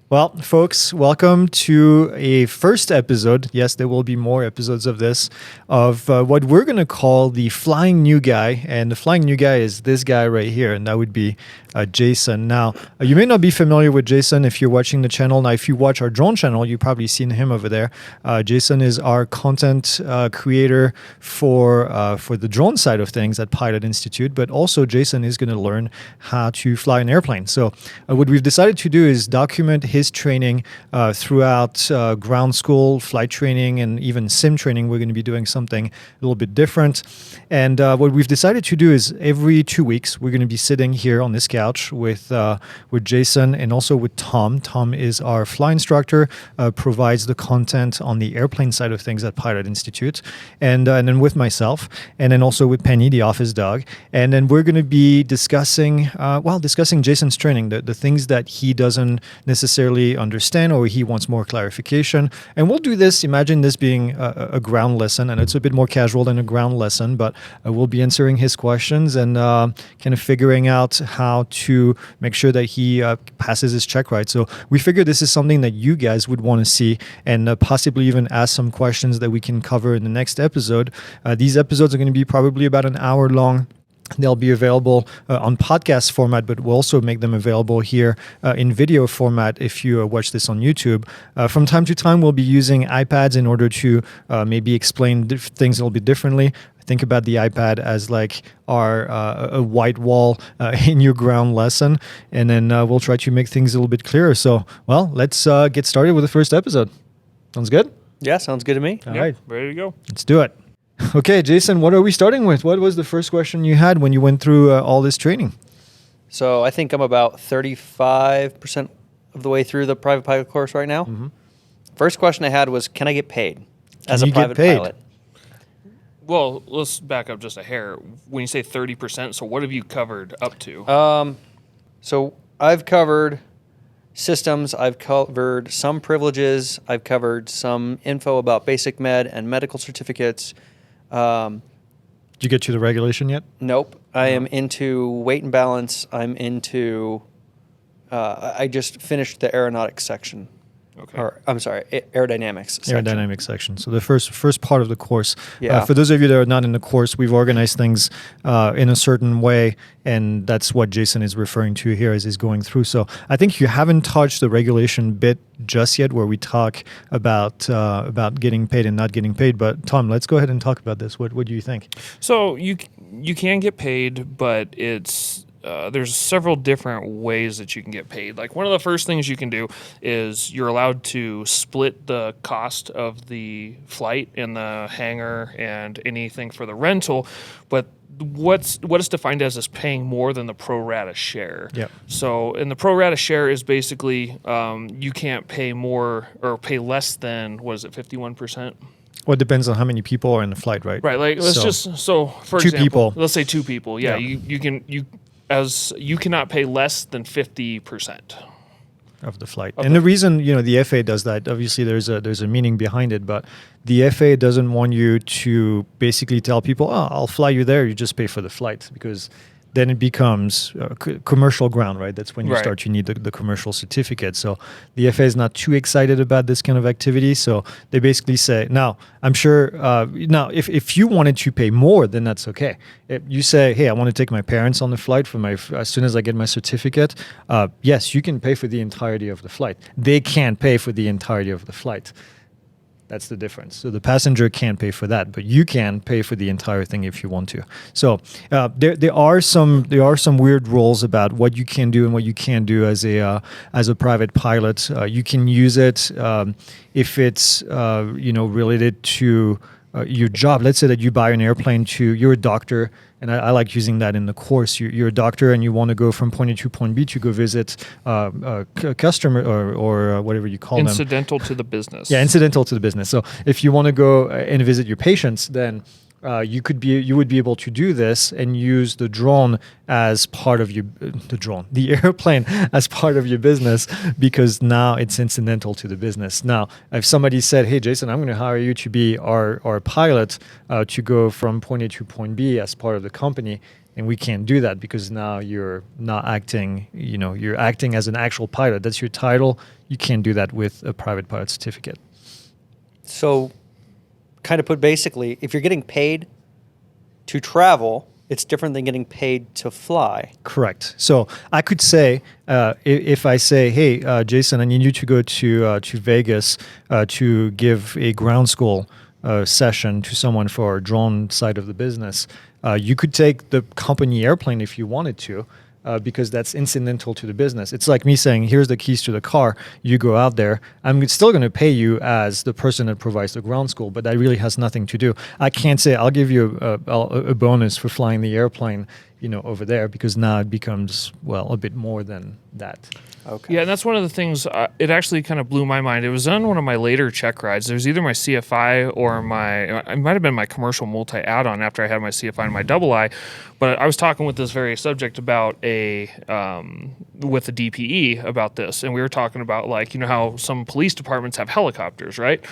Well, folks, welcome to a first episode. Yes, there will be more episodes of this, of what we're going to call the Flying New Guy. And the Flying New Guy is this guy right here, and that would be Jason. Now, you may not be familiar with Jason if you're watching the channel. Now, if you watch our drone channel, you've probably seen him over there. Jason is our content creator for the drone side of things at Pilot Institute, but also Jason is going to learn how to fly an airplane. So what we've decided to do is document his training throughout ground school, flight training, and even sim training. We're going to be doing something a little bit different. And what we've decided to do is every 2 weeks, we're going to be sitting here on this couch with Jason and also with Tom. Tom is our fly instructor, provides the content on the airplane side of things at Pilot Institute, and then with myself, and then also with Penny, the office dog. And then we're going to be discussing Jason's training, the things that he doesn't necessarily understand or he wants more clarification. And we'll do this, imagine this being a ground lesson, and it's a bit more casual than a ground lesson, but we'll be answering his questions and kind of figuring out how to make sure that he passes his check right. So we figure this is something that you guys would want to see and possibly even ask some questions that we can cover in the next episode. These episodes are going to be probably about an hour long. They'll be available on podcast format, but we'll also make them available here in video format if you watch this on YouTube. From time to time, we'll be using iPads in order to maybe explain things a little bit differently. Think about the iPad as like a white wall in your ground lesson, and then we'll try to make things a little bit clearer. So, well, let's get started with the first episode. Sounds good? Yeah, sounds good to me. All right. Ready to go. Let's do it. Okay, Jason, what are we starting with? What was the first question you had when you went through all this training? So I think I'm about 35% of the way through the private pilot course right now. Mm-hmm. First question I had was, can I get paid as a private pilot? Well, let's back up just a hair. When you say 30%, so what have you covered up to? So I've covered systems, I've covered some privileges, I've covered some info about basic med and medical certificates. Did you get to the regulation yet? Nope. I am into weight and balance. I'm into, I just finished the aeronautics section. Okay. Or, I'm sorry, aerodynamics section. Aerodynamics section. So the first part of the course. Yeah. For those of you that are not in the course, we've organized things in a certain way, and that's what Jason is referring to here as he's going through. So I think you haven't touched the regulation bit just yet, where we talk about getting paid and not getting paid. But Tom, let's go ahead and talk about this. What do you think? So you can get paid, but it's there's several different ways that you can get paid. Like one of the first things you can do is you're allowed to split the cost of the flight and the hangar and anything for the rental, but what is defined as paying more than the pro rata share. Yep. So, and the pro rata share is basically you can't pay more or pay less than, what is it, 51%? Well, it depends on how many people are in the flight, right? Right. Like for two example, people. Let's say 2 people. Yeah. Yeah. You cannot pay less than 50% of the flight. And the reason, the FAA does that, obviously there's a meaning behind it, but the FAA doesn't want you to basically tell people, oh, I'll fly you there, you just pay for the flight, because then it becomes commercial ground, right? That's when you start to need the commercial certificate. So the FAA is not too excited about this kind of activity. So they basically say, now, I'm sure, if you wanted to pay more, then that's okay. If you say, hey, I want to take my parents on the flight as soon as I get my certificate, yes, you can pay for the entirety of the flight. They can't pay for the entirety of the flight. That's the difference. So the passenger can't pay for that, but you can pay for the entire thing if you want to. So there are some weird rules about what you can do and what you can't do as a private pilot. You can use it if it's related to your job. Let's say that you buy an airplane you're a doctor, and I like using that in the course. You're a doctor and you want to go from point A to point B to go visit a customer or whatever you call them. Incidental to the business. Yeah, incidental to the business. So if you want to go and visit your patients, then you would be able to do this and use the drone as part of the airplane as part of your business, because now it's incidental to the business. Now, if somebody said, hey, Jason, I'm going to hire you to be our pilot to go from point A to point B as part of the company, And we can't do that because now you're not acting, you're acting as an actual pilot. That's your title. You can't do that with a private pilot certificate. So, kind of put basically, if you're getting paid to travel, it's different than getting paid to fly. Correct. So I could say, if I say, hey, Jason, I need you to go to Vegas to give a ground school session to someone for our drone side of the business, you could take the company airplane if you wanted to. Because that's incidental to the business. It's like me saying, here's the keys to the car. You go out there. I'm still going to pay you as the person that provides the ground school, but that really has nothing to do. I can't say, I'll give you a bonus for flying the airplane, over there, because now it becomes, a bit more than that. Okay. Yeah, and that's one of the things, it actually kind of blew my mind. It was on one of my later check rides. There's either my CFI or it might have been my commercial multi add-on after I had my CFI and my double I. But I was talking with this very subject about with the DPE about this. And we were talking about how some police departments have helicopters, right?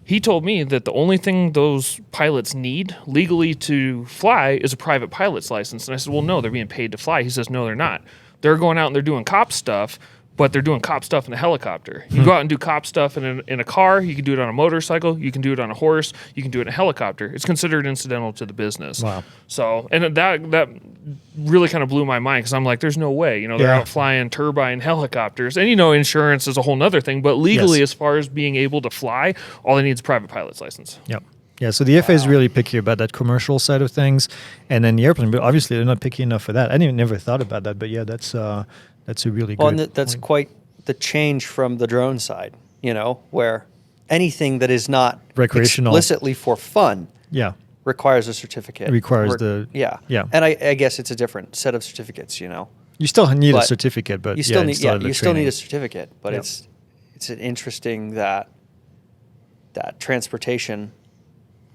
He told me that the only thing those pilots need legally to fly is a private pilot's license. And I said, well, no, they're being paid to fly. He says, no, they're not. They're going out and they're doing cop stuff, but they're doing cop stuff in a helicopter. You go out and do cop stuff in a car. You can do it on a motorcycle. You can do it on a horse. You can do it in a helicopter. It's considered incidental to the business. Wow. So, and that really kind of blew my mind because I'm like, there's no way. They're out flying turbine helicopters. And, insurance is a whole nother thing. But legally, as far as being able to fly, all they need is a private pilot's license. Yep. Yeah, so the FAA is really picky about that commercial side of things. And then the airplane, but obviously they're not picky enough for that. I never thought about that. But yeah, that's a really good and that's point. Quite the change from the drone side, where anything that is not recreational, explicitly for fun, requires a certificate. Yeah. And I guess it's a different set of certificates. You still need a certificate, but you still need a certificate. But Yep. it's an interesting that transportation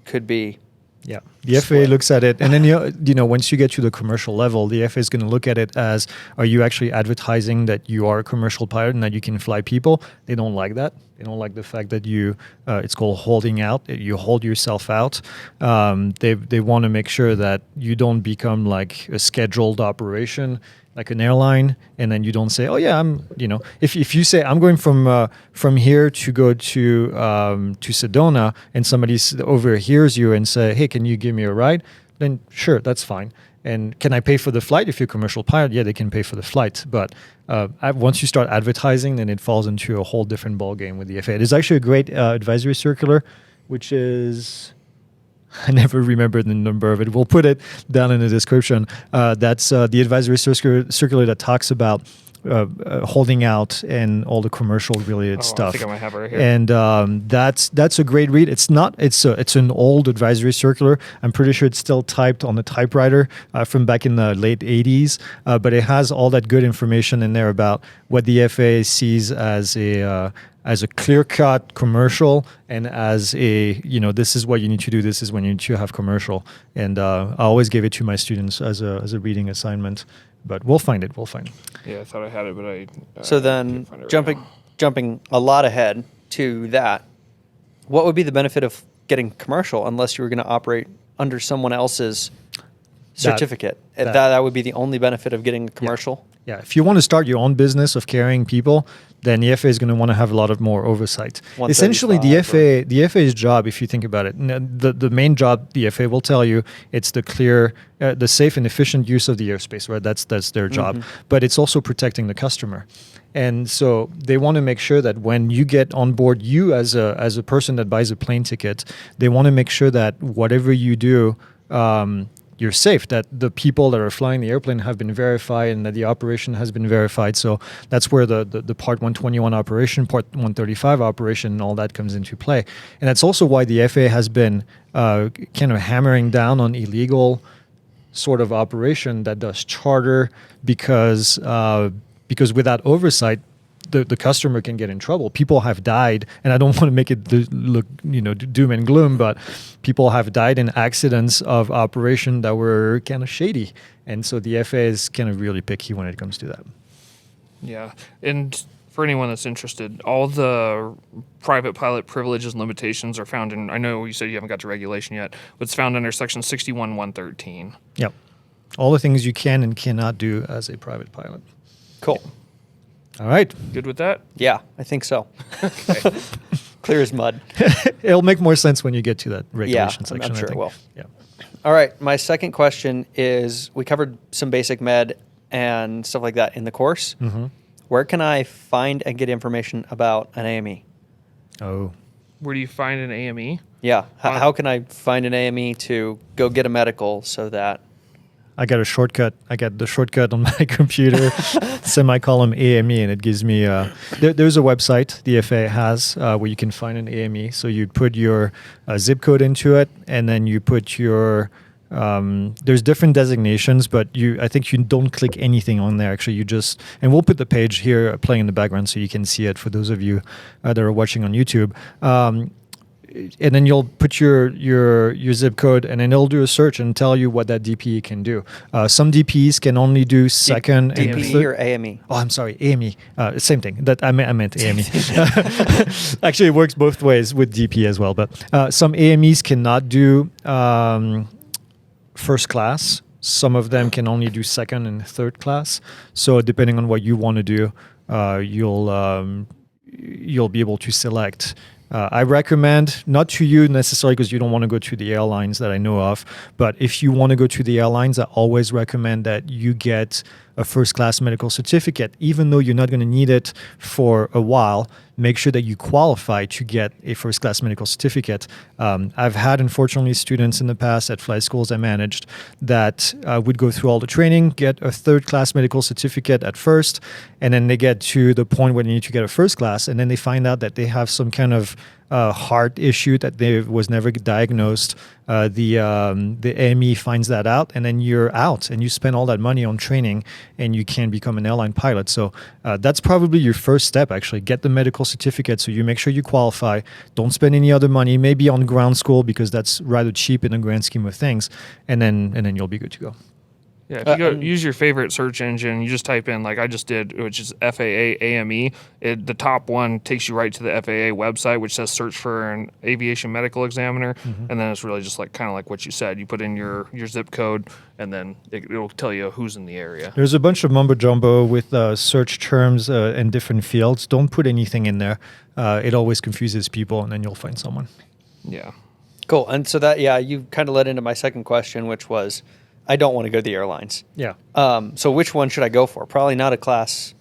could be. Yeah, the FAA looks at it, and then once you get to the commercial level, the FAA is going to look at it as, are you actually advertising that you are a commercial pilot and that you can fly people? They don't like that. They don't like the fact that it's called holding out. You hold yourself out. They want to make sure that you don't become like a scheduled operation, like an airline, and then you don't say, oh yeah, if you say I'm going from here to go to Sedona, and somebody overhears you and say, hey, can you give me a ride? Then sure, that's fine. And can I pay for the flight? If you're a commercial pilot, yeah, they can pay for the flight. But once you start advertising, then it falls into a whole different ballgame with the FAA. There's actually a great advisory circular, which is, I never remember the number of it. We'll put it down in the description. That's the advisory circular that talks about holding out and all the commercial related stuff. I think I might have it right here. And that's a great read. It's an old advisory circular. I'm pretty sure it's still typed on a typewriter from back in the late 80s. But it has all that good information in there about what the FAA sees as a clear-cut commercial, and as this is what you need to do, this is when you need to have commercial. And I always give it to my students as a reading assignment. But we'll find it. Yeah, I thought I had it, but I. So then, jumping a lot ahead to that, what would be the benefit of getting commercial unless you were going to operate under someone else's certificate? That would be the only benefit of getting a commercial. Yeah, if you want to start your own business of carrying people, then the FAA is going to want to have a lot of more oversight. Essentially, the FAA's job, if you think about it, the main job the FAA will tell you, it's the safe and efficient use of the airspace, right? That's their job. Mm-hmm. But it's also protecting the customer. And so they want to make sure that when you get on board, you as a person that buys a plane ticket, they want to make sure that whatever you do, you're safe, that the people that are flying the airplane have been verified and that the operation has been verified. So that's where the Part 121 operation, Part 135 operation, and all that comes into play. And that's also why the FAA has been kind of hammering down on illegal sort of operation that does charter, because without oversight, the customer can get in trouble. People have died, and I don't want to make it look doom and gloom, but people have died in accidents of operation that were kind of shady, and so the FAA is kind of really picky when it comes to that. Yeah, and for anyone that's interested, all the private pilot privileges and limitations are found in. I know you said you haven't got to regulation yet, but it's found under Section 61.113. Yep. All the things you can and cannot do as a private pilot. Cool. All right. Good with that? Yeah, I think so. Clear as mud. It'll make more sense when you get to that regulation I'm section. sure I think. it will. Yeah. All right. My second question is, we covered some basic med and stuff like that in the course. Mm-hmm. Where can I find and get information about an AME? Oh. Where do you find an AME? Yeah. How can I find an AME to go get a medical so that... I got a shortcut. I got the shortcut on my computer, semicolon AME, and it gives me. There's a website the FAA has where you can find an AME. So you put your zip code into it, and then you put your. There's different designations, but I think you don't click anything on there. Actually, you just, and we'll put the page here playing in the background so you can see it for those of you that are watching on YouTube. And then you'll put your zip code, and then it'll do a search and tell you what that DPE can do. Some DPEs can only do second and DPE third. or AME? Oh, I'm sorry, AME. Same thing. That I meant AME. Actually, it works both ways with DP as well. But some AMEs cannot do first class. Some of them can only do second and third class. So depending on what you want to do, you'll be able to select. I recommend, not to you necessarily because you don't want to go to the airlines that I know of, but if you want to go to the airlines, I always recommend that you get a first class medical certificate. Even though you're not going to need it for a while, make sure that you qualify to get a first class medical certificate. I've had, unfortunately, students in the past at flight schools I managed that would go through all the training, get a third class medical certificate at first, and then they get to the point where they need to get a first class, and then they find out that they have some kind of heart issue that was never diagnosed. The AME finds that out, and then you're out, and you spend all that money on training, and you can't become an airline pilot. So that's probably your first step, actually. Get the medical certificate so you make sure you qualify. Don't spend any other money, maybe on ground school, because that's rather cheap in the grand scheme of things, and then you'll be good to go. Yeah, if you go use your favorite search engine, you just type in, like I just did, which is FAA AME. The top one takes you right to the FAA website, which says search for an aviation medical examiner, and then it's really just like kind of like what you said. You put in your zip code, and then it'll tell you who's in the area. There's a bunch of mumbo jumbo with search terms and different fields. Don't put anything in there. It always confuses people, and then you'll find someone. Yeah. Cool. And so that, you kind of led into my second question, which was, I don't want to go to the airlines. Yeah. So which one should I go for? Probably not a class.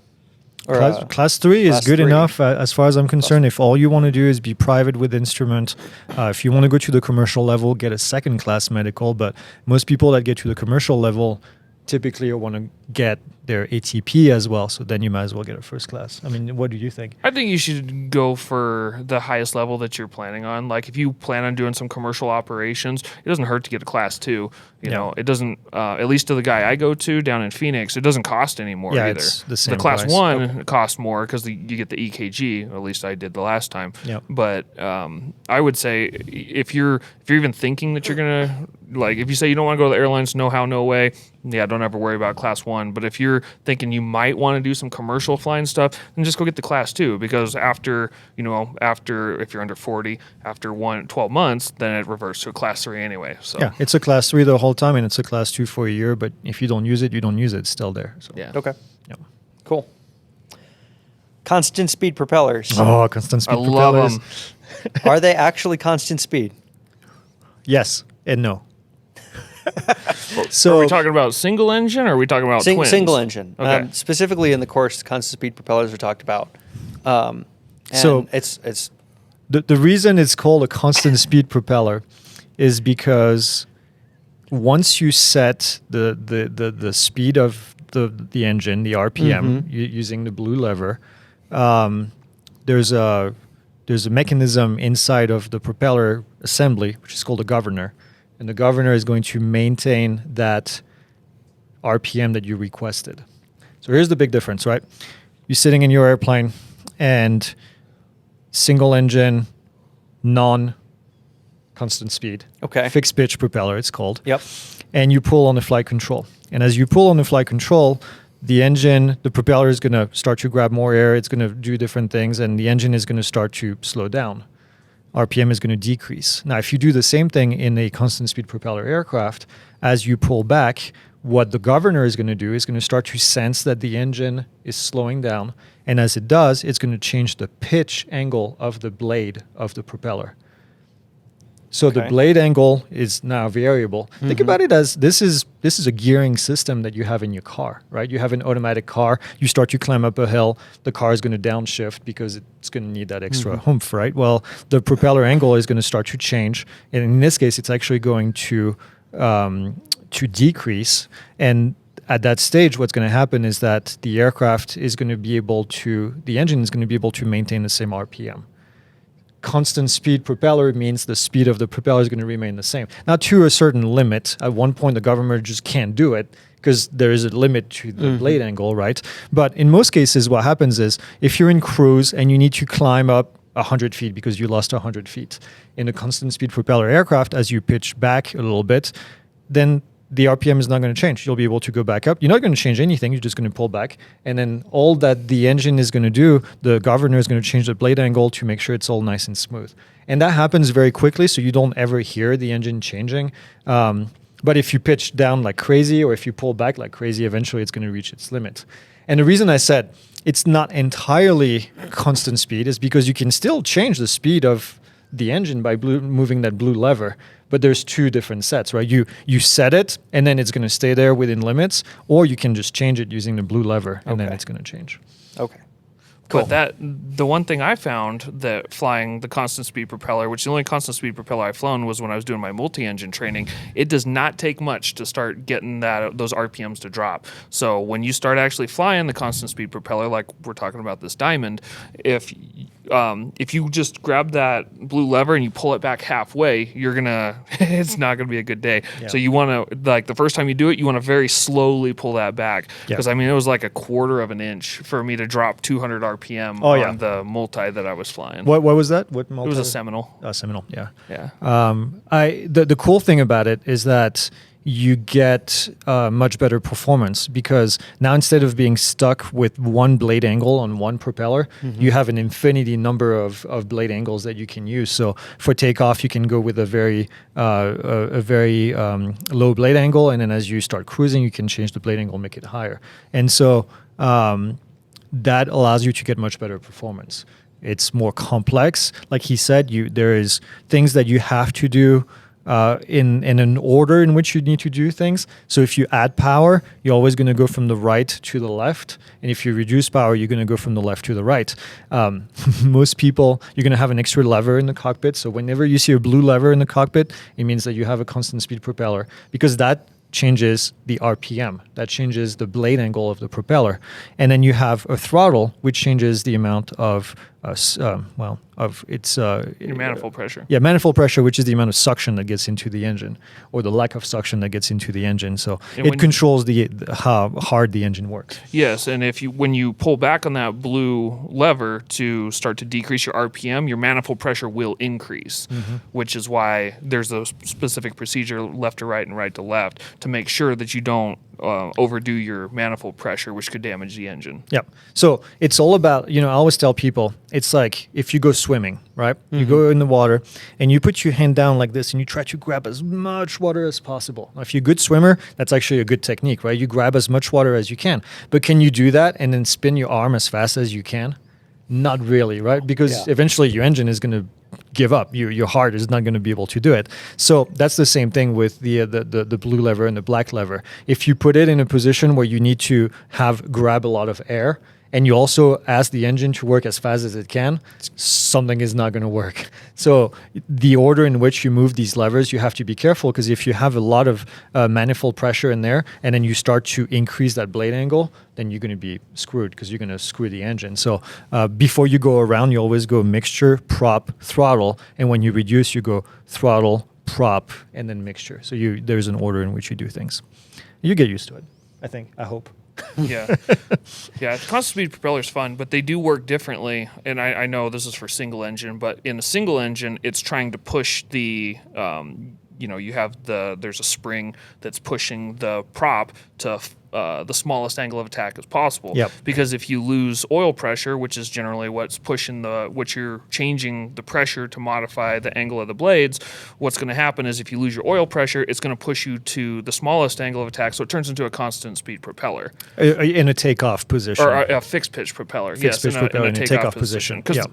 Or class 3 is class good 3. enough as far as I'm concerned. If all you want to do is be private with instrument, if you want to go to the commercial level, get a second class medical. But most people that get to the commercial level typically want to get their ATP as well. So then you might as well get a first class. I mean, what do you think? I think you should go for the highest level that you're planning on. Like if you plan on doing some commercial operations, it doesn't hurt to get a class 2. You know, it doesn't, at least to the guy I go to down in Phoenix, it doesn't cost any more either. It's the same class price. 1 costs more because you get the EKG, or at least I did the last time. Yep. But I would say if you're even thinking that you're going to, like if you say you don't want to go to the airlines, no how, no way, don't ever worry about class 1. But if you're thinking you might want to do some commercial flying stuff, then just go get the class 2, because after if you're under 40, after 12 months, then it reverts to a class 3 anyway. So Yeah, it's a class 3 the whole time, and it's a class 2 for a year. But if you don't use it, you don't use it. It's still there. So. yeah. Okay. Yeah. Cool. Constant speed propellers. Oh, constant speed I propellers. love them. Are they actually constant speed? Yes and no. Are So we talking about single engine, or are we talking about twins? Single engine. Okay. Specifically in the course, constant speed propellers are talked about. And So- it's the reason it's called a constant speed propeller is because once you set the speed of the engine, the RPM, using the blue lever, there's a mechanism inside of the propeller assembly, which is called a governor. And the governor is going to maintain that RPM that you requested. So here's the big difference, right? You're sitting in your airplane and single engine, non-constant speed. Okay. Fixed pitch propeller, it's called. Yep. And you pull on the flight control. And as you pull on the flight control, the propeller is going to start to grab more air. It's going to do different things, and the engine is going to start to slow down. RPM is going to decrease. Now, if you do the same thing in a constant speed propeller aircraft, as you pull back, what the governor is going to do is going to start to sense that the engine is slowing down. And as it does, it's going to change the pitch angle of the blade of the propeller. So the blade angle is now variable. Think about it as this is a gearing system that you have in your car, right? You have an automatic car. You start to climb up a hill. The car is going to downshift because it's going to need that extra oomph, right? Well, the propeller angle is going to start to change, and in this case, it's actually going to decrease. And at that stage, what's going to happen is that the aircraft is going to be able to, the engine is going to be able to maintain the same RPM. Constant speed propeller means the speed of the propeller is going to remain the same. Now, to a certain limit, at one point the governor just can't do it because there is a limit to the blade angle, right? But in most cases, what happens is if you're in cruise and you need to climb up 100 feet because you lost 100 feet in a constant speed propeller aircraft, as you pitch back a little bit, then the RPM is not going to change. You'll be able to go back up. You're not going to change anything. You're just going to pull back. And then all that the engine is going to do, the governor is going to change the blade angle to make sure it's all nice and smooth. And that happens very quickly, so you don't ever hear the engine changing. But if you pitch down like crazy or if you pull back like crazy, eventually it's going to reach its limit. And the reason I said it's not entirely constant speed is because you can still change the speed of the engine by moving that blue lever. But there's two different sets, right? You set it, and then it's going to stay there within limits, or you can just change it using the blue lever, and then it's going to change. Okay. Cool. But the one thing I found that flying the constant speed propeller, which the only constant speed propeller I've flown was when I was doing my multi-engine training, it does not take much to start getting those RPMs to drop. So when you start actually flying the constant speed propeller, like we're talking about this Diamond, if you just grab that blue lever and you pull it back halfway, it's not gonna be a good day. Yeah. So you want to, like the first time you do it, you want to very slowly pull that back because I mean it was like a quarter of an inch for me to drop 200 RPM on the multi that I was flying. What was that? What multi? It was a Seminole. Seminole, yeah. Yeah. The cool thing about it is that you get much better performance because now instead of being stuck with one blade angle on one propeller, you have an infinity number of blade angles that you can use. So for takeoff, you can go with a very low blade angle, and then as you start cruising, you can change the blade angle, make it higher. And so that allows you to get much better performance. It's more complex. Like he said, there is things that you have to do in an order in which you need to do things. So if you add power, you're always going to go from the right to the left. And if you reduce power, you're going to go from the left to the right. Most people, you're going to have an extra lever in the cockpit. So whenever you see a blue lever in the cockpit, it means that you have a constant speed propeller because that changes the RPM. That changes the blade angle of the propeller. And then you have a throttle, which changes the amount of your manifold pressure. Yeah, manifold pressure, which is the amount of suction that gets into the engine, or the lack of suction that gets into the engine. So it controls how hard the engine works. Yes, and when you pull back on that blue lever to start to decrease your RPM, your manifold pressure will increase, which is why there's a specific procedure left to right and right to left to make sure that you don't overdo your manifold pressure, which could damage the engine. Yep. So it's all about, I always tell people, it's like if you go swimming, right? You go in the water and you put your hand down like this and you try to grab as much water as possible. Now, if you're a good swimmer, that's actually a good technique, right? You grab as much water as you can. But can you do that and then spin your arm as fast as you can? Not really, right? Because eventually your engine is going to give up. Your heart is not going to be able to do it. So that's the same thing with the blue lever and the black lever. If you put it in a position where you need to grab a lot of air, and you also ask the engine to work as fast as it can, something is not going to work. So the order in which you move these levers, you have to be careful because if you have a lot of manifold pressure in there and then you start to increase that blade angle, then you're going to be screwed because you're going to screw the engine. So before you go around, you always go mixture, prop, throttle. And when you reduce, you go throttle, prop, and then mixture. So there's an order in which you do things. You get used to it, I hope. Yeah. Constant speed propeller is fun, but they do work differently. And I know this is for single engine, but in a single engine, it's trying to push the, there's a spring that's pushing the prop to the smallest angle of attack as possible. Yep. Because if you lose oil pressure, which is generally what's pushing what you're changing the pressure to modify the angle of the blades, what's going to happen is if you lose your oil pressure, it's going to push you to the smallest angle of attack, so it turns into a constant speed propeller. In a takeoff position. Or a fixed pitch propeller. Fixed pitch propeller in a takeoff position. Because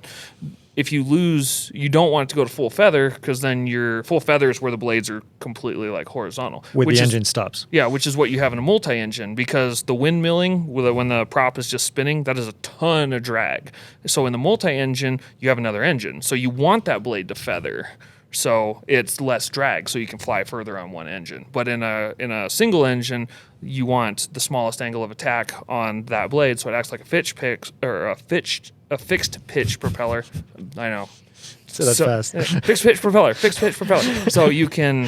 if you lose, you don't want it to go to full feather, because then your full feather is where the blades are completely like horizontal. Where the engine stops. Yeah, which is what you have in a multi-engine, because the windmilling, when the prop is just spinning, that is a ton of drag. So in the multi-engine, you have another engine. So you want that blade to feather, so it's less drag, so you can fly further on one engine. But in a single engine, you want the smallest angle of attack on that blade, so it acts like a fixed pitch propeller. I know. So that's fast. Fixed pitch propeller. So you can,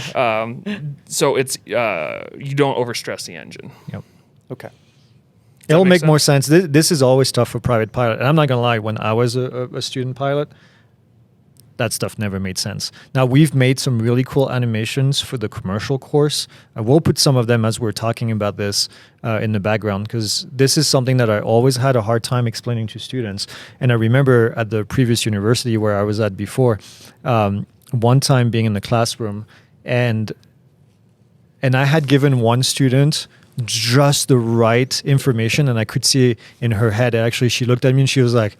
so it's you don't overstress the engine. Yep. Okay. It'll make more sense. This is always tough for private pilot. And I'm not going to lie, when I was a student pilot, that stuff never made sense. Now, we've made some really cool animations for the commercial course. I will put some of them as we're talking about this in the background, because this is something that I always had a hard time explaining to students. And I remember at the previous university where I was at before, one time being in the classroom, and I had given one student just the right information, and I could see in her head, actually, she looked at me and she was like,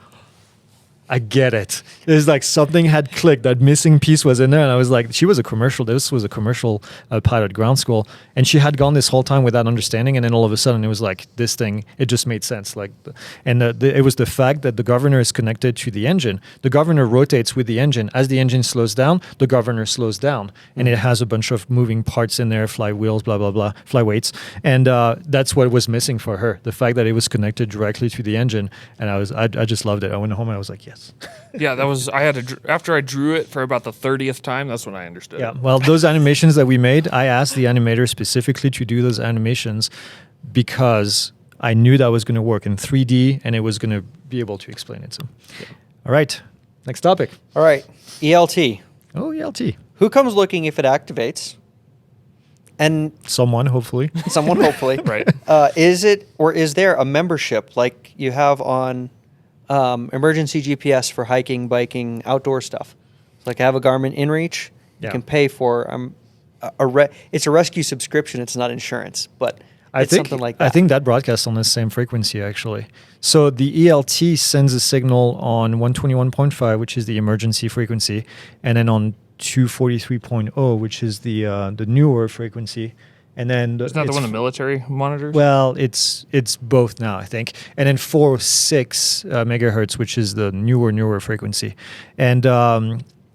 I get it. It's like something had clicked. That missing piece was in there. And I was like, this was a commercial pilot ground school. And she had gone this whole time without understanding. And then all of a sudden it was like this thing, it just made sense. It was the fact that the governor is connected to the engine. The governor rotates with the engine. As the engine slows down, the governor slows down. And it has a bunch of moving parts in there, flywheels, blah, blah, blah, flyweights. And that's what was missing for her. The fact that it was connected directly to the engine. And I just loved it. I went home and I was like, yes. Yeah, after I drew it for about the 30th time, that's when I understood. Yeah, well, those animations that we made, I asked the animator specifically to do those animations because I knew that was going to work in 3D and it was going to be able to explain it. So, all right, next topic. All right, ELT. Oh, ELT. Who comes looking if it activates? And someone, hopefully. Right. Is there a membership like you have on emergency GPS for hiking, biking, outdoor stuff? Like I have a Garmin InReach. You can pay for it's a rescue subscription. It's not insurance, but something like that. I think that broadcasts on the same frequency, actually. So the ELT sends a signal on 121.5, which is the emergency frequency, and then on 243.0, which is the newer frequency. And then isn't that the one the military monitors? Well, it's both now, I think. And then 406 megahertz, which is the newer frequency. And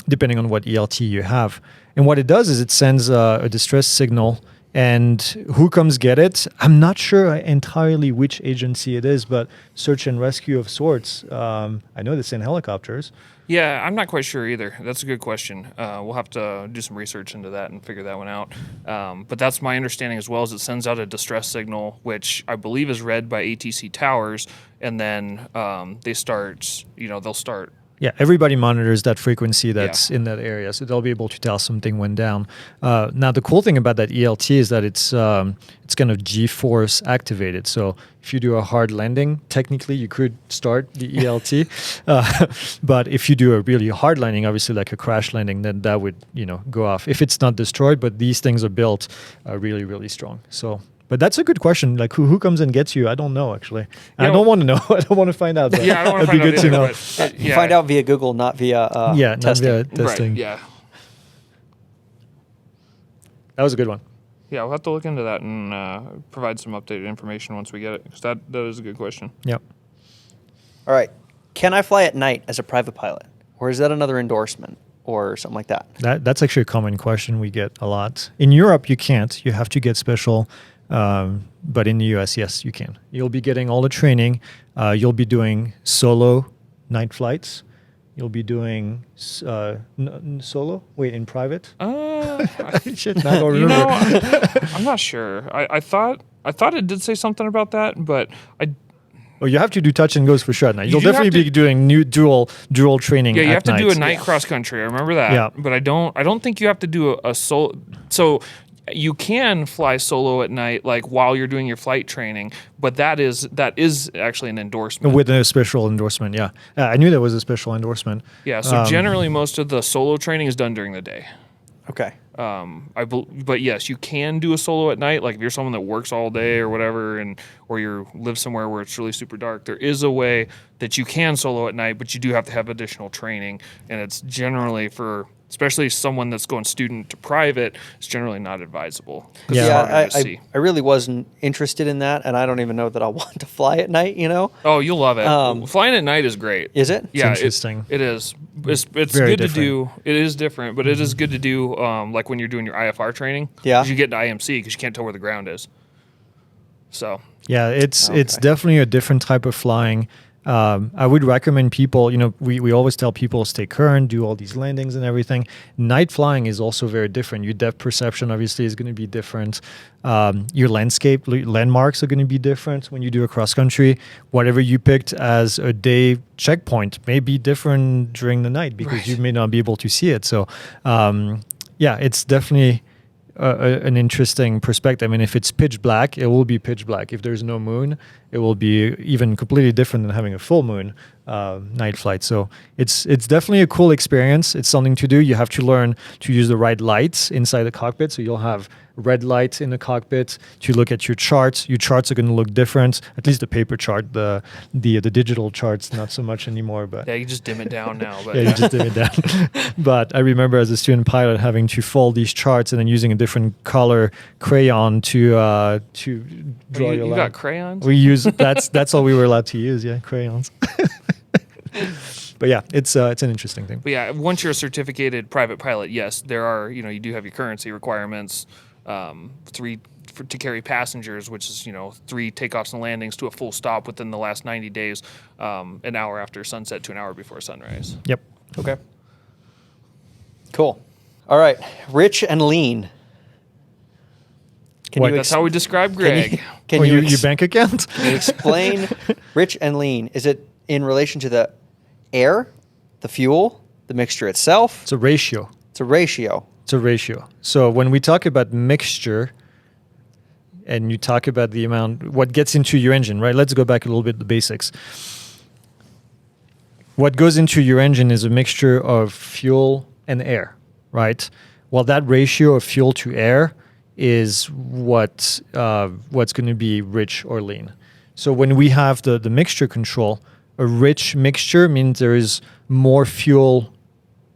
depending on what ELT you have. And what it does is it sends a distress signal. And who comes get it? I'm not sure entirely which agency it is, but search and rescue of sorts. I know this in helicopters. Yeah, I'm not quite sure either. That's a good question. We'll have to do some research into that and figure that one out. But that's my understanding as well, as it sends out a distress signal, which I believe is read by ATC towers, and then they'll start. Yeah, everybody monitors that frequency that's in that area, so they'll be able to tell something went down. Now, the cool thing about that ELT is that it's kind of G-force activated. So if you do a hard landing, technically you could start the ELT. But if you do a really hard landing, obviously like a crash landing, then that would go off. If it's not destroyed, but these things are built really, really strong. So. But that's a good question. Like, who comes and gets you? I don't know, actually. I don't want to know. I don't want to find out. But I don't want to find out. It'd be good to know. Find out via Google, not via testing. Not via testing. Right, yeah. That was a good one. Yeah, we'll have to look into that and provide some updated information once we get it, because that is a good question. Yep. All right. Can I fly at night as a private pilot? Or is that another endorsement or something like that? That's actually a common question we get a lot. In Europe, you can't. You have to get special. But in the US, yes, you can. You'll be getting all the training. You'll be doing solo night flights. You'll be doing solo? Wait, in private? Shit, I don't remember. I'm not sure. I thought it did say something about that, but Well, you have to do touch and goes for sure at night. You'll definitely be doing new dual training. Yeah, you have to night. do a night cross country. I remember that. Yeah. But I don't think you have to do a solo. So You can fly solo at night, like while you're doing your flight training, but that is actually an endorsement. With a special endorsement, yeah. I knew there was a special endorsement. Yeah, so generally most of the solo training is done during the day. Okay. But yes, you can do a solo at night. Like if you're someone that works all day or whatever, or you live somewhere where it's really super dark, there is a way that you can solo at night, but you do have to have additional training, and it's generally for, especially someone that's going student to private, it's generally not advisable. Yeah. I really wasn't interested in that, and I don't even know that I'll want to fly at night, Oh, you'll love it. Flying at night is great. Is it? Yeah, interesting. It is. It's Very good to different. do. It is different, but it is good to do like when you're doing your IFR training. Yeah. 'Cause you get into IMC because you can't tell where the ground is. So. Yeah, it's Okay. definitely a different type of flying. I would recommend people, we always tell people stay current, do all these landings and everything. Night flying is also very different. Your depth perception obviously is going to be different. Your landmarks are going to be different when you do a cross country. Whatever you picked as a day checkpoint may be different during the night because you may not be able to see it. So, yeah, it's definitely an interesting perspective. I mean, if it's pitch black, it will be pitch black. If there's no moon, it will be even completely different than having a full moon night flight. So it's definitely a cool experience. It's something to do. You have to learn to use the right lights inside the cockpit. So you'll have red light in the cockpit to look at your charts. Your charts are going to look different, at least the paper chart. The digital charts, not so much anymore. But Yeah, you just dim it down now. But yeah, you just dim it down. But I remember as a student pilot having to fold these charts and then using a different color crayon to draw your you line. got crayons? We use that's all we were allowed to use. Yeah, crayons. But yeah, it's an interesting thing. But yeah, once you're a certificated private pilot, yes, there are, you do have your currency requirements, 3 to carry passengers, which is, 3 takeoffs and landings to a full stop within the last 90 days, an hour after sunset to an hour before sunrise. Yep. Okay. Cool. All right. Rich and lean. That's how we describe Greg. Can your you bank account? Can you explain rich and lean? Is it in relation to the air, the fuel, the mixture itself? It's a ratio. It's a ratio. It's a ratio. So when we talk about mixture and you talk about the amount, what gets into your engine, right? Let's go back a little bit to the basics. What goes into your engine is a mixture of fuel and air, right? Well, that ratio of fuel to air is what's going to be rich or lean. So when we have the mixture control, a rich mixture means there is more fuel,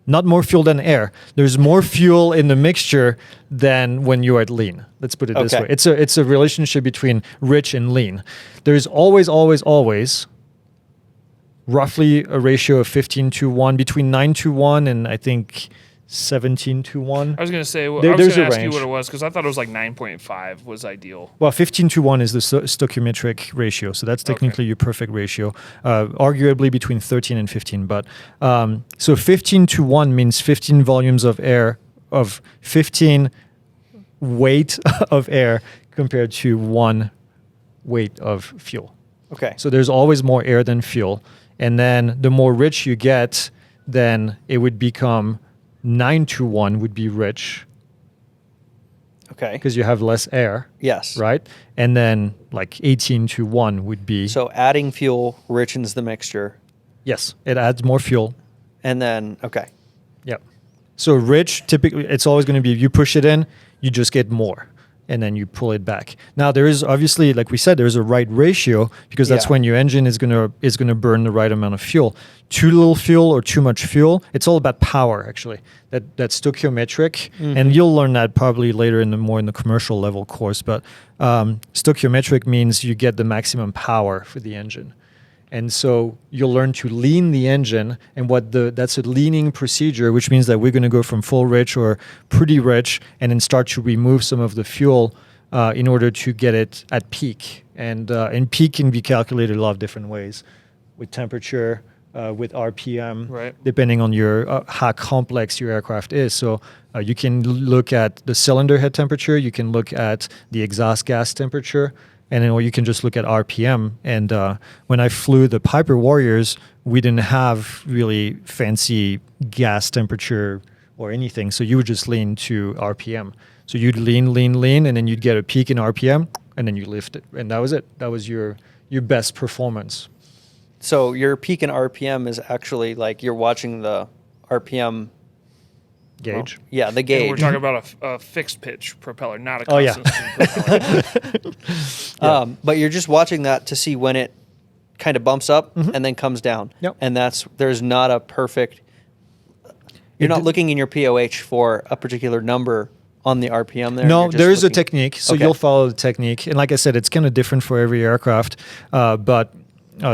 not more fuel than air. There's more fuel in the mixture than when you're at lean. Let's put it this Okay. way. It's a relationship between rich and lean. There's always roughly a ratio of 15-1, between 9-1 and I think 17-1. I was going to say, I was There's going a to ask you range. what it was because I thought it was like 9.5 was ideal. Well, 15-1 is the stoichiometric ratio, so that's technically your perfect ratio. Arguably between 13 and 15, but so 15-1 means 15 volumes of air, of 15 weight of air compared to 1 weight of fuel. Okay. So there's always more air than fuel, and then the more rich you get, then it would become 9-1 would be rich. Okay. Because you have less air. Yes. Right? And then like 18-1 would be. So adding fuel richens the mixture. Yes, it adds more fuel. And then, okay. Yep. So rich, typically, it's always going to be, you push it in, you just get more. And then you pull it back. Now there is obviously, like we said, there's a right ratio because that's Yeah. when your engine is gonna burn the right amount of fuel. Too little fuel or too much fuel. It's all about power, actually. That's stoichiometric, and you'll learn that probably later in the commercial level course. But stoichiometric means you get the maximum power for the engine. And so you'll learn to lean the engine, and that's a leaning procedure, which means that we're going to go from full rich or pretty rich, and then start to remove some of the fuel in order to get it at peak. And peak can be calculated a lot of different ways, with temperature, with RPM, Right. depending on your how complex your aircraft is. So you can look at the cylinder head temperature, you can look at the exhaust gas temperature. And then, or you can just look at RPM. And when I flew the Piper Warriors, we didn't have really fancy gas temperature or anything. So you would just lean to RPM. So you'd lean, and then you'd get a peak in RPM, and then you lift it, and that was it. That was your best performance. So your peak in RPM is actually like you're watching the RPM Gauge. Yeah, the gauge. And we're talking about a fixed pitch propeller, not a Oh, yeah. constant speed propeller. But you're just watching that to see when it kind of bumps up and then comes down. Yep. And there's not a perfect. You're not looking in your POH for a particular number on the RPM there. No, You're just there is a looking- technique. So Okay. you'll follow the technique. And like I said, it's kind of different for every aircraft. But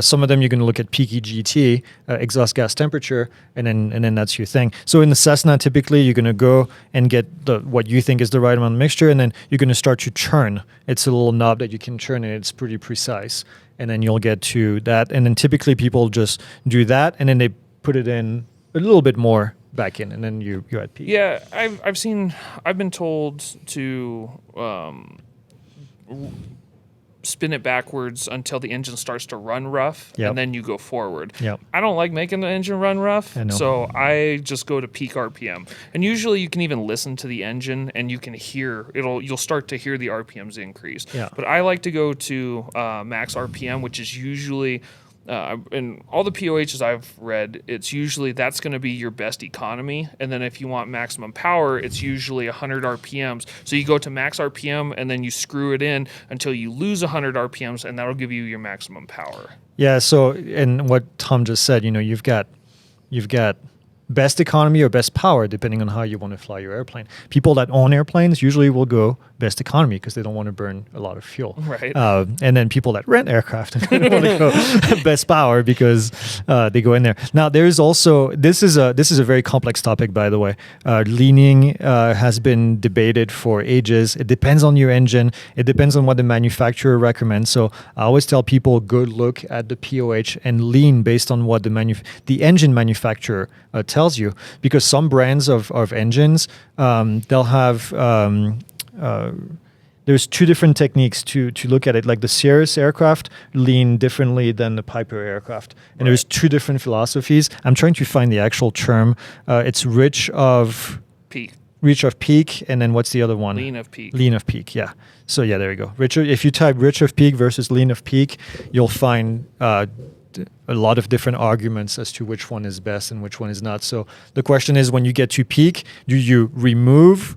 some of them you're going to look at peak EGT, exhaust gas temperature, and then that's your thing. So in the Cessna, typically you're going to go and get what you think is the right amount of mixture, and then you're going to start to churn. It's a little knob that you can churn, and it's pretty precise. And then you'll get to that. And then typically people just do that, and then they put it in a little bit more back in, and then you're at peak. Yeah, I've been told to spin it backwards until the engine starts to run rough, Yep. and then you go forward. Yep. I don't like making the engine run rough, I know. so I just go to peak RPM. And usually you can even listen to the engine, and you can hear you'll start to hear the RPMs increase. Yeah. But I like to go to max RPM, which is usually. In all the POHs I've read, it's usually that's going to be your best economy. And then if you want maximum power, it's usually 100 RPMs. So you go to max RPM and then you screw it in until you lose 100 RPMs, and that'll give you your maximum power. Yeah. So, and what Tom just said, you've got best economy or best power, depending on how you want to fly your airplane. People that own airplanes usually will go best economy because they don't want to burn a lot of fuel. Right. And then people that rent aircraft they want to go best power because they go in there. Now, there is also this is a very complex topic, by the way. Leaning has been debated for ages. It depends on your engine. It depends on what the manufacturer recommends. So I always tell people go look at the POH and lean based on what the engine manufacturer tells you, because some brands of engines they'll have there's two different techniques to look at it. Like the Cirrus aircraft lean differently than the Piper aircraft, and there's two different philosophies. I'm trying to find the actual term. It's rich of Peak. peak, and then what's the other one? Lean of peak. Lean of peak, yeah. So yeah, there you go. If you type rich of peak versus lean of peak, you'll find a lot of different arguments as to which one is best and which one is not. So the question is, when you get to peak, do you remove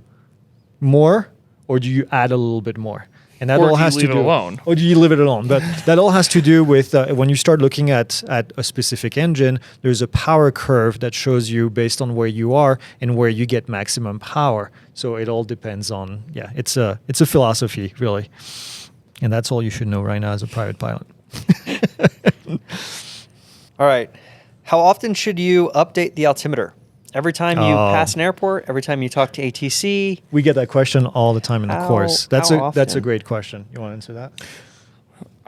more or do you add a little bit more? And that Or all do you has leave to it do. alone? Or do you leave it alone? But that all has to do with when you start looking at a specific engine, there's a power curve that shows you based on where you are and where you get maximum power. So it all depends on, it's a philosophy, really. And that's all you should know right now as a private pilot. All right. How often should you update the altimeter? Every time you pass an airport, every time you talk to ATC. We get that question all the time in the course. That's how that's a often? great question. You want to answer that?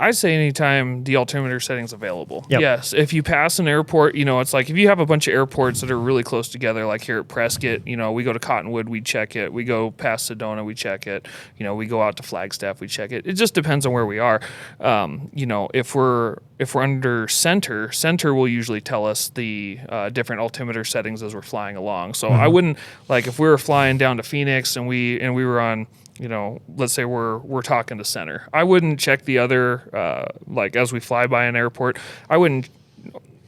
I say anytime the altimeter setting's available. Yep. Yes, if you pass an airport, it's like if you have a bunch of airports that are really close together, like here at Prescott, we go to Cottonwood, we check it. We go past Sedona, we check it. We go out to Flagstaff, we check it. It just depends on where we are. If we're under center will usually tell us the different altimeter settings as we're flying along. So I wouldn't, like, if we were flying down to Phoenix and we were on, let's say we're talking to center, I wouldn't check the other, like as we fly by an airport, I wouldn't,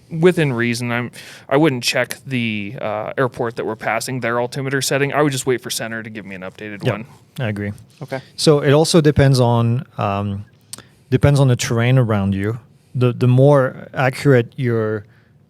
within reason, I wouldn't check the airport that we're passing, their altimeter setting. I would just wait for center to give me an updated one. I agree. Okay. So it also depends on the terrain around you. The more accurate your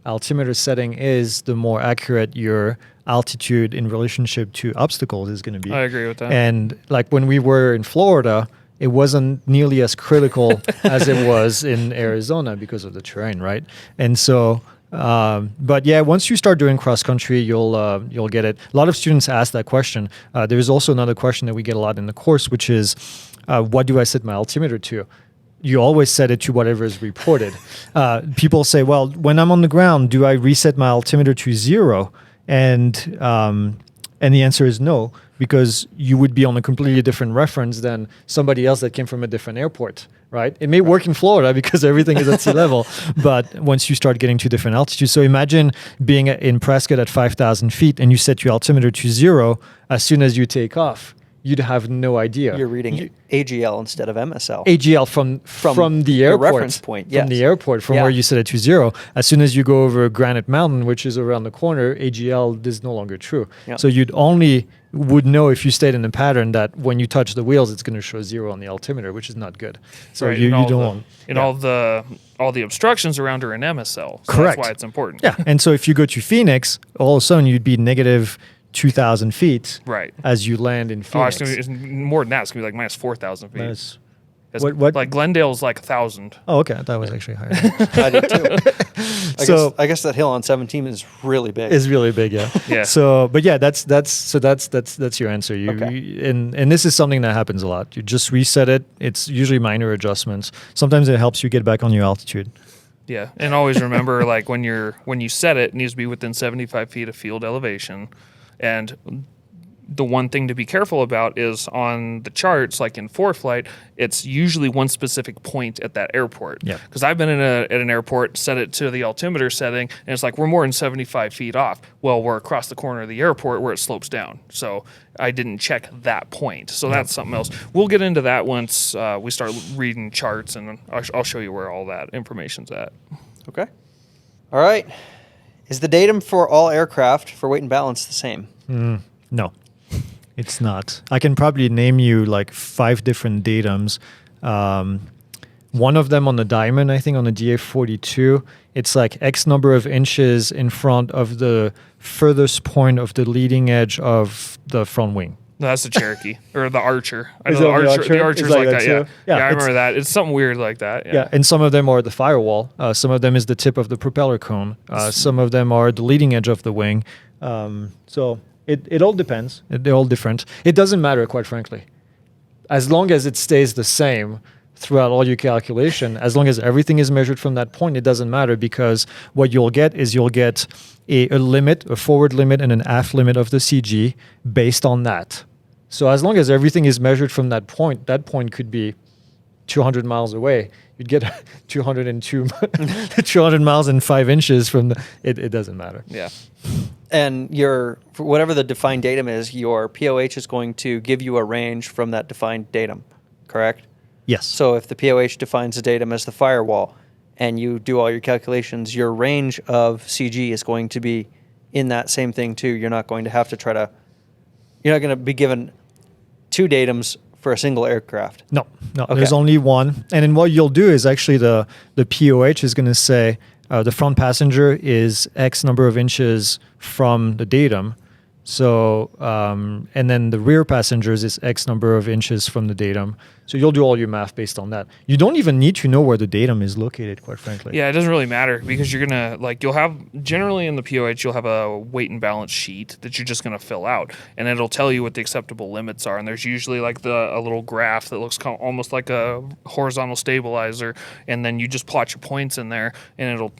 altimeter setting is, the more accurate your altitude in relationship to obstacles is going to be. I agree with that. And like when we were in Florida, it wasn't nearly as critical as it was in Arizona because of the terrain, right? And so, but yeah, once you start doing cross country, you'll get it. A lot of students ask that question. There's also another question that we get a lot in the course, which is, what do I set my altimeter to? You always set it to whatever is reported. People say, well, when I'm on the ground, do I reset my altimeter to 0? And the answer is no, because you would be on a completely different reference than somebody else that came from a different airport, right? It may work in Florida because everything is at sea level, but once you start getting to different altitudes, so imagine being in Prescott at 5,000 feet and you set your altimeter to 0 as soon as you take off. you'd have no idea. You're reading AGL instead of MSL. AGL from the airport. Reference point, From the airport, from where you set it to 0. As soon as you go over Granite Mountain, which is around the corner, AGL is no longer true. Yeah. So you'd only would know if you stayed in the pattern that when you touch the wheels, it's going to show 0 on the altimeter, which is not good. So right, you don't want. And all the obstructions around are in MSL. So Correct. That's why it's important. Yeah. And so if you go to Phoenix, all of a sudden you'd be negative 2,000 feet Right. as you land in Phoenix. It's more than that. It's going to be like minus 4,000 feet. Minus- It's what? Like Glendale's like 1,000. Oh, okay. That was actually higher. I did too. So- I guess that hill on 17 is really big. It's really big, yeah. Yeah. So, but yeah, that's your answer. Okay. And this is something that happens a lot. You just reset it. It's usually minor adjustments. Sometimes it helps you get back on your altitude. Yeah, and always remember, like when you set it, it needs to be within 75 feet of field elevation, and the one thing to be careful about is on the charts, like in ForeFlight, it's usually one specific point at that airport. Yeah. Because I've been at an airport, set it to the altimeter setting, and it's like we're more than 75 feet off. Well, we're across the corner of the airport where it slopes down. So I didn't check that point. So that's something else. We'll get into that once we start reading charts, and I'll show you where all that information's at. Okay. All right. Is the datum for all aircraft for weight and balance the same? No, it's not. I can probably name you like 5 different datums. One of them on the Diamond, I think on the DA42, it's like X number of inches in front of the furthest point of the leading edge of the front wing. No, that's the Cherokee or the Archer. I Is know it the Archer? The Archer's It's like that. too? Yeah, Yeah, I it's- remember that. It's something weird like that. Yeah, and some of them are the firewall. Some of them is the tip of the propeller cone. Some of them are the leading edge of the wing. So it all depends. They're all different. It doesn't matter, quite frankly. As long as it stays the same throughout all your calculation, as long as everything is measured from that point, it doesn't matter, because what you'll get is a limit, a forward limit and an aft limit of the CG based on that. So as long as everything is measured from that point could be 200 miles away. You'd get 200 miles and 5 inches from it doesn't matter. Yeah. And for whatever the defined datum is, your POH is going to give you a range from that defined datum, correct? Yes. So if the POH defines the datum as the firewall and you do all your calculations, your range of CG is going to be in that same thing too. You're not going to have to you're not going to be given 2 datums for a single aircraft. No, Okay. There's only one. And then what you'll do is actually the POH is going to say the front passenger is X number of inches from the datum. So, and then the rear passengers is X number of inches from the datum. So you'll do all your math based on that. You don't even need to know where the datum is located, quite frankly. Yeah, it doesn't really matter, because you're going to, you'll have, generally in the POH, you'll have a weight and balance sheet that you're just going to fill out, and it'll tell you what the acceptable limits are. And there's usually a little graph that looks almost like a horizontal stabilizer, and then you just plot your points in there, and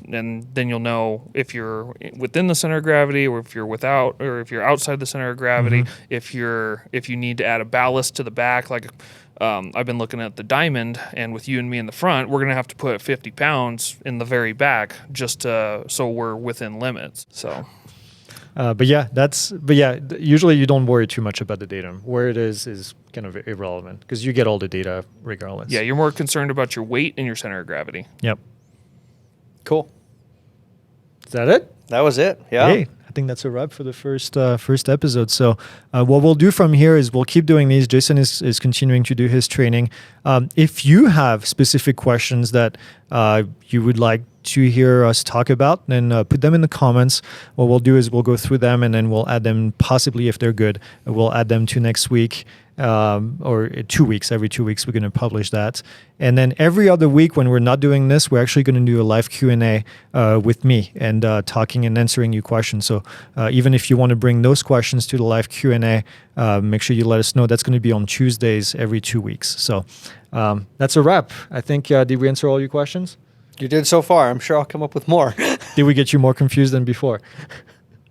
then you'll know if you're within the center of gravity, or if you're without, or if you're outside the center of gravity, if you need to add a ballast to the back, I've been looking at the Diamond, and with you and me in the front, we're going to have to put 50 pounds in the very back just so we're within limits. So, usually you don't worry too much about the datum. Where it is kind of irrelevant, because you get all the data regardless. yeah, you're more concerned about your weight and your center of gravity. Yep. Cool. Is that it? That was it. Yeah. Hey, I think that's a wrap for the first episode. So what we'll do from here is we'll keep doing these. Jason is continuing to do his training. If you have specific questions that you would like to hear us talk about, then put them in the comments. What we'll do is we'll go through them, and then we'll add them, possibly if they're good, we'll add them to next week. Or 2 weeks. Every 2 weeks we're going to publish that, and then every other week when we're not doing this, we're actually going to do a live Q&A with me and talking and answering your questions. So even if you want to bring those questions to the live Q&A, make sure you let us know. That's going to be on Tuesdays every 2 weeks. So that's a wrap. I think did we answer all your questions? You did so far. I'm sure I'll come up with more. Did we get you more confused than before?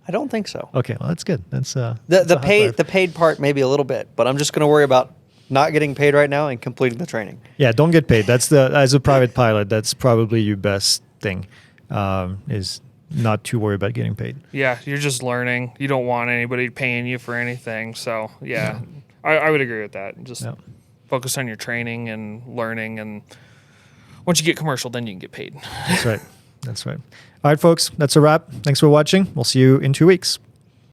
I don't think so. Okay, well that's good. That's the paid part maybe a little bit, but I'm just going to worry about not getting paid right now and completing the training. Yeah, don't get paid. That's as a private pilot, that's probably your best thing, is not to worry about getting paid. Yeah, you're just learning. You don't want anybody paying you for anything. So, yeah. I would agree with that. Just Yeah. focus on your training and learning, and once you get commercial, then you can get paid. That's right. That's right. All right, folks, that's a wrap. Thanks for watching. We'll see you in 2 weeks.